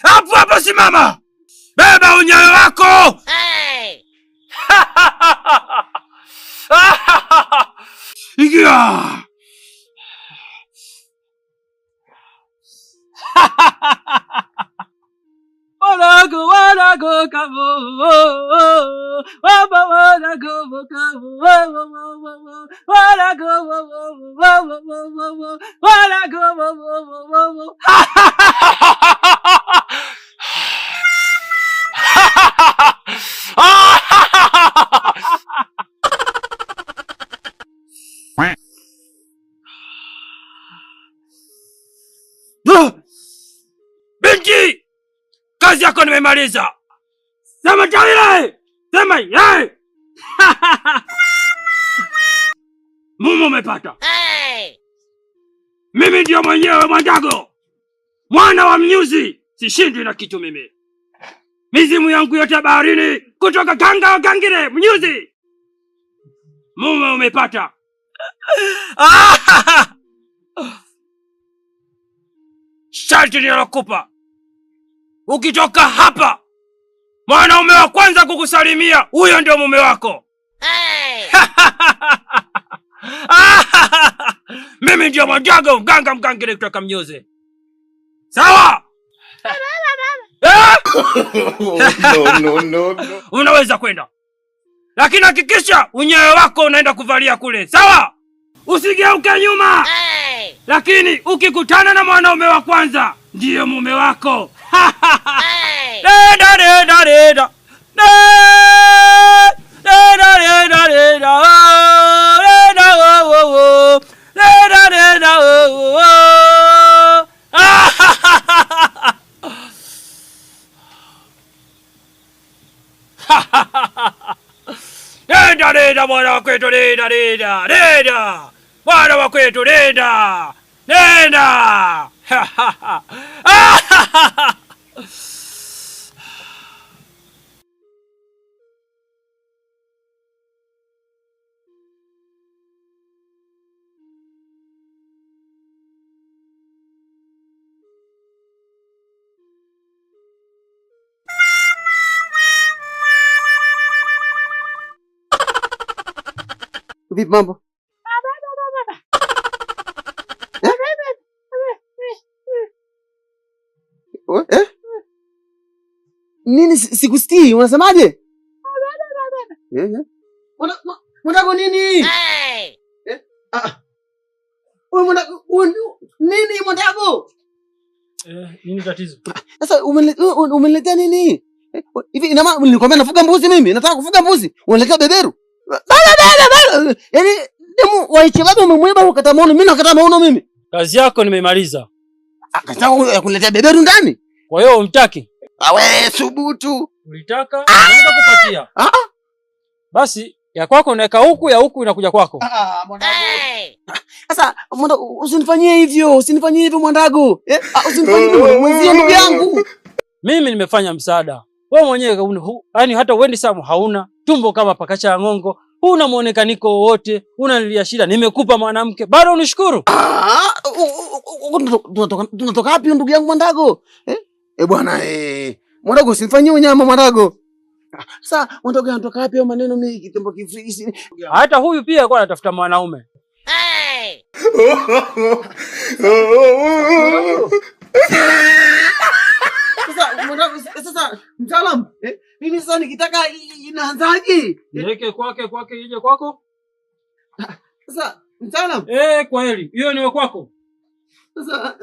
Hapo hapo simama. Beba unyayo wako. Ingia. Wanago kabo. Waba wanago kabo. Wanago. Binti, kazi yako nimemaliza. Sema tawile. Sema yeye. Mume umepata. Mimi ndio mwenyewe Mwandago. Mwana wa mnyuzi, sishindwi na kitu mimi. Mizimu yangu yote baharini kutoka Ganga wa Gangire mnyuzi. Mume umepata. Sharti nilokupa. Ukitoka hapa, mwanaume wa kwanza kukusalimia, huyo ndio mume wako. Mimi ndio Mwandago mganga mgangire kutoka mnyuzi. Sawa? No. Unaweza kwenda. Lakini hakikisha unyayo wako unaenda kuvalia kule. Sawa? Usigeuke nyuma. Lakini ukikutana na mwanaume wa kwanza, ndiye mume wako. Reda. Reda bwana wakwetu, reda. Bwana wakwetu, reda. Vipi mambo? Nini sikusikii? Unasemaje? Mwandago nini? Nini Mwandago? Nini tatizo? Sasa umeniletea nini? Hivi ina maana nilikwambia nafuga mbuzi mimi? Nataka kufuga mbuzi. Unaletea beberu? Yaani demu waiche bado umemweba ukata maono, mimi nakata maono mimi. Kazi yako nimemaliza. Kazi yako ya kuniletea beberu ndani? Kwa hiyo umtaki? Wewe subutu. Ulitaka? Naenda kupatia. Basi ya kwako unaweka huku, ya huku inakuja kwako. Mwandago. Sasa Mwandago usinifanyie hivyo, Mwandago. Usinifanyie hivyo, mwenzio ndugu yangu. Mimi nimefanya msaada. Wewe mwenyewe yaani hata uendi samu hauna, tumbo kama pakacha ya ng'ongo, huna muonekaniko wowote, unanilia shida, nimekupa mwanamke, bado unishukuru? Tunatoka wapi ndugu yangu Mwandago? Bwana Mwandago usinifanyie unyama Mwandago. Sasa Mwandago anatoka wapi hayo maneno mimi kitembo kifrisi? Hata huyu pia alikuwa anatafuta mwanaume. Sasa mtaalamu, mimi sasa nikitaka inaanzaje? Niweke kwake ije kwako? Sasa mtaalamu, kweli. Hiyo niwe kwako. Sasa